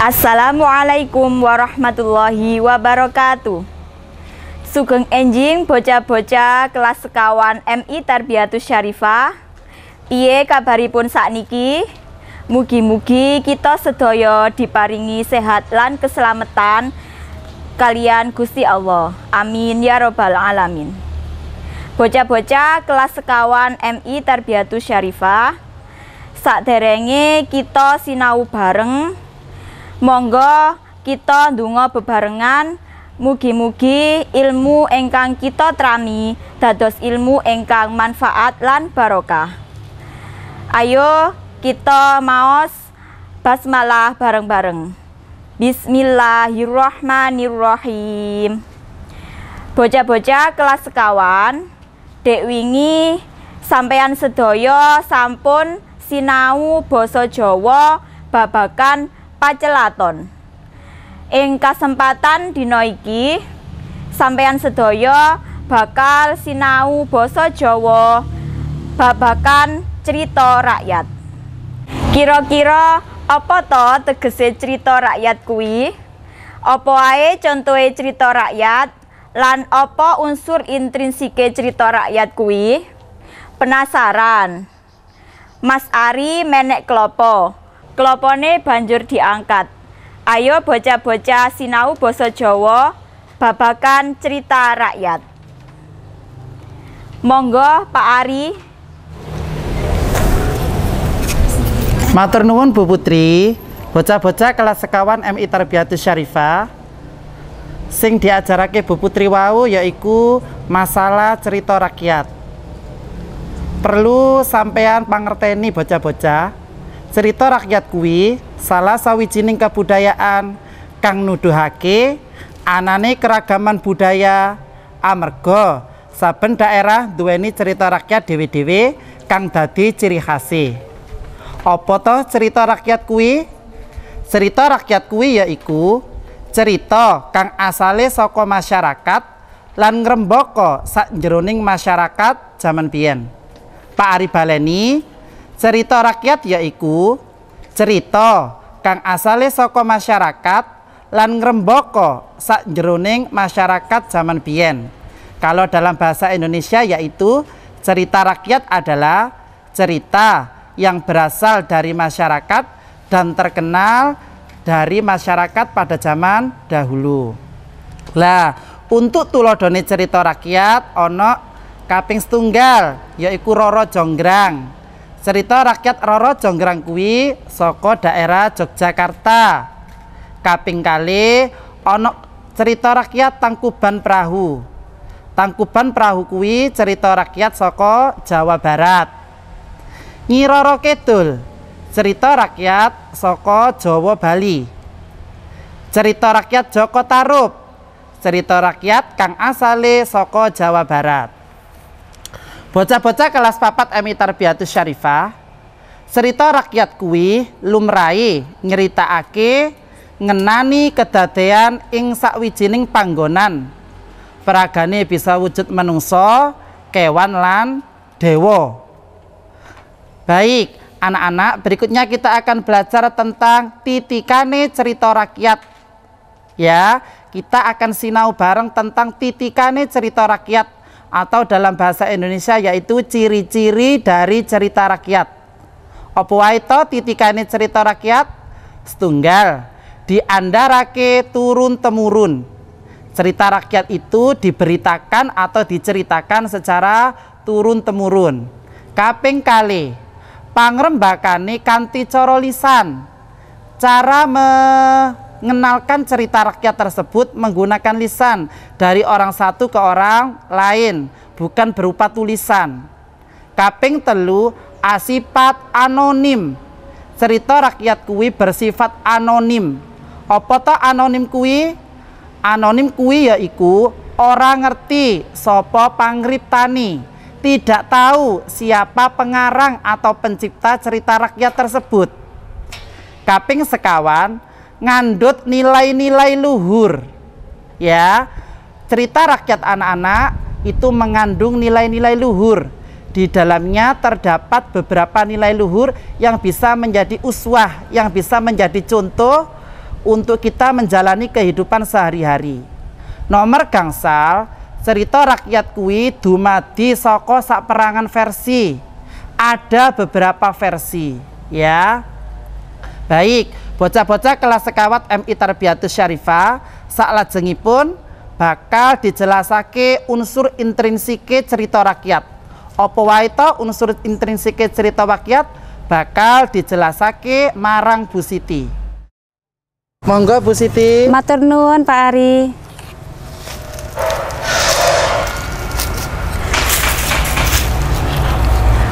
Assalamualaikum warahmatullahi wabarakatuh. Sugeng enjing bocah-bocah kelas sekawan MI Tarbiyatus Syarifah. Piye kabaripun sakniki? Mugi-mugi kita sedaya diparingi sehat lan keselamatan kalian Gusti Allah. Amin ya robbal alamin. Bocah-bocah kelas sekawan MI Tarbiyatus Syarifah, sakderenge kita sinau bareng, monggo kita ndonga bebarengan. Mugi-mugi ilmu ingkang kita trami dados ilmu ingkang manfaat lan barokah. Ayo kita maos basmalah bareng-bareng. Bismillahirrahmanirrahim. Bocah-bocah kelas sekawan, dek wingi sampeyan sedaya sampun sinau basa Jawa babagan pacelaton. Ing kasempatan dina iki sampeyan sedaya bakal sinau basa Jawa babagan cerita rakyat. Kira-kira apa to tegese cerita rakyat kuwi? Apa ae contohe cerita rakyat lan apa unsur intrinsike cerita rakyat kuwi? Penasaran? Mas Ari menek klopo. Klopone banjur diangkat. Ayo bocah-bocah sinau basa Jawa babagan cerita rakyat. Monggo Pak Ari. Matur nuwun Bu Putri. Bocah-bocah kelas sekawan MI Tarbiyatus Syarifah, sing diajarake Bu Putri wau yaiku masalah cerita rakyat. Perlu sampean pangerteni bocah-bocah, cerita rakyat kuwi salah sawijining kebudayaan kang nuduhake anane keragaman budaya, amarga saben daerah duweni cerita rakyat dhewe-dhewe kang dadi ciri khase. Apa to cerita rakyat kuwi? Cerita rakyat kuwi yaiku cerita kang asale saka masyarakat lan ngrembaka sakjeroning masyarakat jaman biyen. Pak Ari baleni, cerita rakyat yaiku cerita kang asale saka masyarakat lan ngrembaka sakjeroning masyarakat zaman biyen. Kalau dalam bahasa Indonesia yaitu cerita rakyat adalah cerita yang berasal dari masyarakat dan terkenal dari masyarakat pada zaman dahulu. Lah, untuk tulodone cerita rakyat ono kaping setunggal yaiku Roro Jonggrang. Cerita rakyat Roro Jonggrang kuwi saka daerah Yogyakarta. Kaping kali ana cerita rakyat Tangkuban Perahu. Tangkuban Perahu kuwi cerita rakyat saka Jawa Barat. Nyi Roro Kidul cerita rakyat saka Jawa Bali. Cerita rakyat Joko Tarub cerita rakyat kang asale saka Jawa Barat. Bocah-bocah kelas 4 MI Tarbiyatus Syarifah, cerita rakyat kuwi lumrahe nyeritakake ngenani kedadean ing sakwijining panggonan. Peragane bisa wujud menungso, kewan lan dewa. Baik, anak-anak, berikutnya kita akan belajar tentang titikane cerita rakyat. Ya, kita akan sinau bareng tentang titikane cerita rakyat, atau dalam bahasa Indonesia yaitu ciri-ciri dari cerita rakyat. Apa wae to titikane cerita rakyat? Setunggal, diandharake turun temurun. Cerita rakyat itu diberitakan atau diceritakan secara turun temurun. Kaping kali, pangrembakane kanthi cara lisan. Cara mengenalkan cerita rakyat tersebut menggunakan lisan dari orang satu ke orang lain, bukan berupa tulisan. Kaping telu, asifat anonim. Cerita rakyat kuwi bersifat anonim. Apa to anonim kuwi? Anonim kuwi yaiku ora ngerti sapa pangriptani, tidak tahu siapa pengarang atau pencipta cerita rakyat tersebut. Kaping sekawan, ngandut nilai-nilai luhur. Ya, cerita rakyat anak-anak itu mengandung nilai-nilai luhur. Di dalamnya terdapat beberapa nilai luhur yang bisa menjadi uswah, yang bisa menjadi contoh untuk kita menjalani kehidupan sehari-hari. Nomor gangsal, cerita rakyat kuwi dumadi saka saperangan versi. Ada beberapa versi, ya. Baik, bocah-bocah kelas sekawat MI Tarbiyatus Syarifah saklajengipun bakal dijelasake unsur intrinsike cerita rakyat. Apa wae to unsur intrinsike cerita rakyat bakal dijelasake marang Bu Siti. Monggo Bu Siti. Matur nuwun Pak Ari.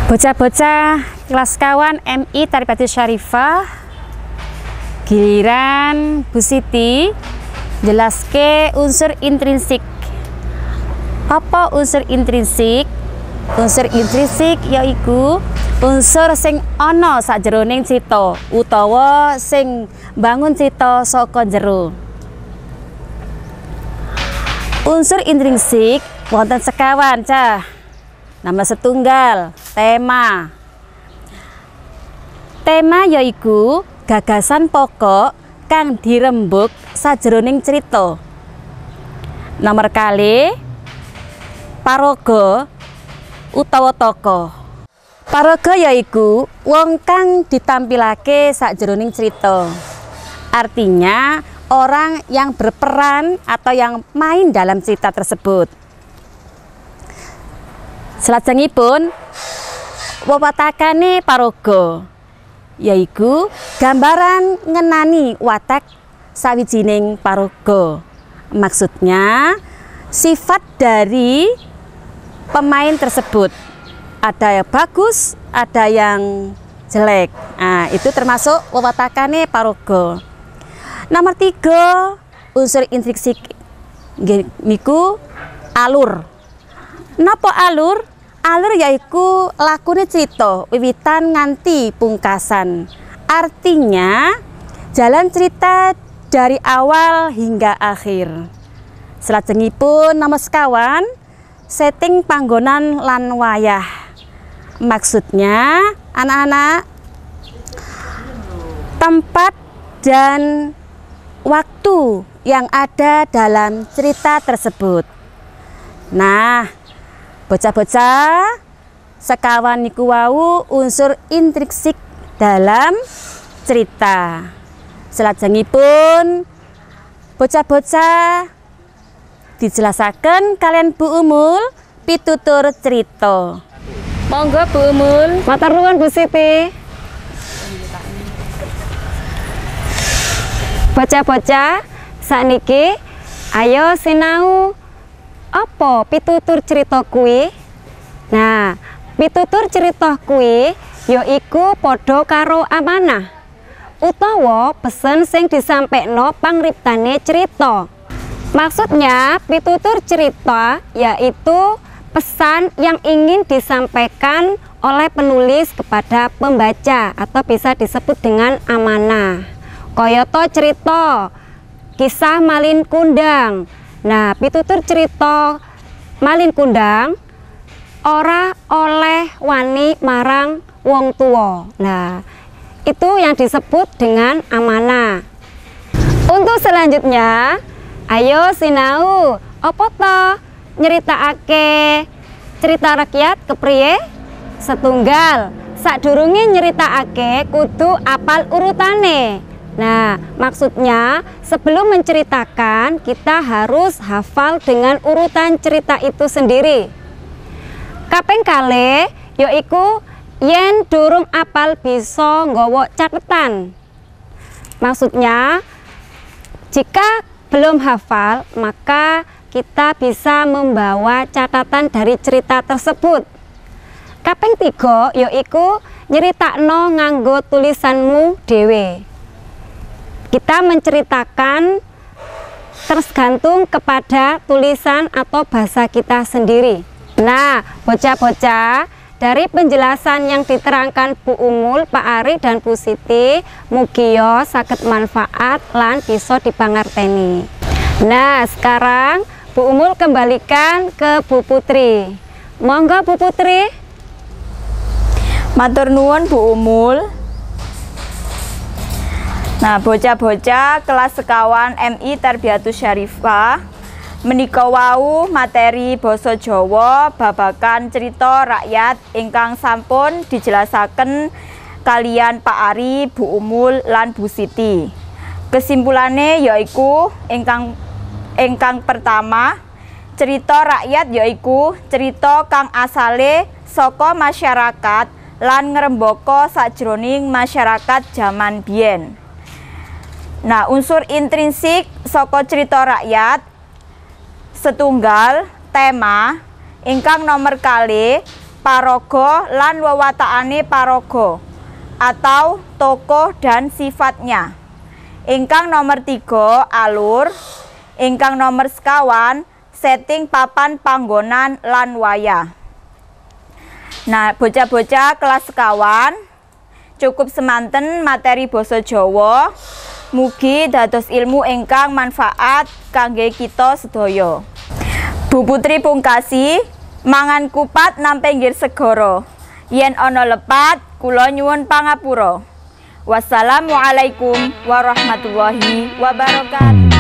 Bocah-bocah kelas kawan MI Tarbiyatus Syarifah, giliran Bu Siti jelaske unsur intrinsik. Apa unsur intrinsik? Unsur intrinsik yaiku unsur sing ana sajroning cita utawa sing bangun cita saka jero. Unsur intrinsik wonten sekawan cah. Nama setunggal, tema. Tema yaiku gagasan pokok kang dirembuk sajroning cerita. Nomor kali paraga utawa tokoh. Paraga yaiku wong kang ditampilake sajroning cerita. Artinya orang yang berperan atau yang main dalam cerita tersebut. Selajengipun wewatakane paraga yaiku gambaran ngenani watak sawijining paraga. Maksudnya sifat dari pemain tersebut. Ada yang bagus, ada yang jelek. Nah, itu termasuk wewatakane paraga. Nomor 3, unsur intrinsik niku alur. Napa alur? Alur yaiku lakune cerita wiwitan nganti pungkasan. Artinya jalan cerita dari awal hingga akhir. Selajengipun nomor sekawan, setting panggonan lan wayah. Maksudnya anak-anak, tempat dan waktu yang ada dalam cerita tersebut. Nah, bocah-bocah sekawan niku wau unsur intrinsik dalam cerita. Selajengipun bocah-bocah dijelasaken kalian Bu Umul pitutur cerita. Monggo Bu Umul. Matur nuwun Bu Siti. Bocah-bocah sakniki ayo sinau apa pitutur cerita kuwi? Nah, pitutur cerita kuwi yaiku padha karo amanah utawa pesen sing disampekno pangriptane cerita. Maksudnya pitutur cerita yaitu pesan yang ingin disampaikan oleh penulis kepada pembaca atau bisa disebut dengan amanah. Kayata cerita kisah Malin Kundang. Nah, pitutur cerita Malin Kundang ora oleh wani marang wong tua. Nah, itu yang disebut dengan amanah. Untuk selanjutnya, ayo sinau apa to nyeritakake cerita rakyat kepriye? Setunggal, sadurunge nyeritakake kudu apal urutane. Nah, maksudnya sebelum menceritakan kita harus hafal dengan urutan cerita itu sendiri. Kaping kalih yaiku yen durung apal bisa nggawa catetan. Maksudnya jika belum hafal maka kita bisa membawa catatan dari cerita tersebut. Kaping 3 yaiku nyeritakno nganggo tulisanmu dhewe. Kita menceritakan tergantung kepada tulisan atau bahasa kita sendiri. Nah, bocah-bocah, dari penjelasan yang diterangkan Bu Umul, Pak Ari, dan Bu Siti, mugia saged manfaat lan bisa dipangerteni. Nah, sekarang Bu Umul kembalikan ke Bu Putri. Monggo Bu Putri. Matur nuwun Bu Umul. Nah, bocah-bocah kelas sekawan MI Tarbiyatus Syarifah menika wau materi basa Jawa babagan cerita rakyat ingkang sampun dijelasaken kalian Pak Ari, Bu Umul lan Bu Siti. Kesimpulannya yaiku ingkang pertama, cerita rakyat yaiku cerita kang asale saka masyarakat lan ngrembaka sajroning masyarakat jaman biyen. Nah, unsur intrinsik saka cerita rakyat setunggal tema ingkang nomor kali paraga lan wewatakane paraga atau tokoh dan sifatnya. Ingkang nomor 3 alur, ingkang nomor sekawan setting papan panggonan lan wayah. Nah, bocah-bocah kelas sekawan cukup semanten materi basa Jawa. Mugi dados ilmu ingkang manfaat kangge kita sedaya. Bu Putri pungkasi mangan kupat nang pinggir segara. Yen ana lepat kula nyuwun pangapura. Wassalamualaikum warahmatullahi wabarakatuh.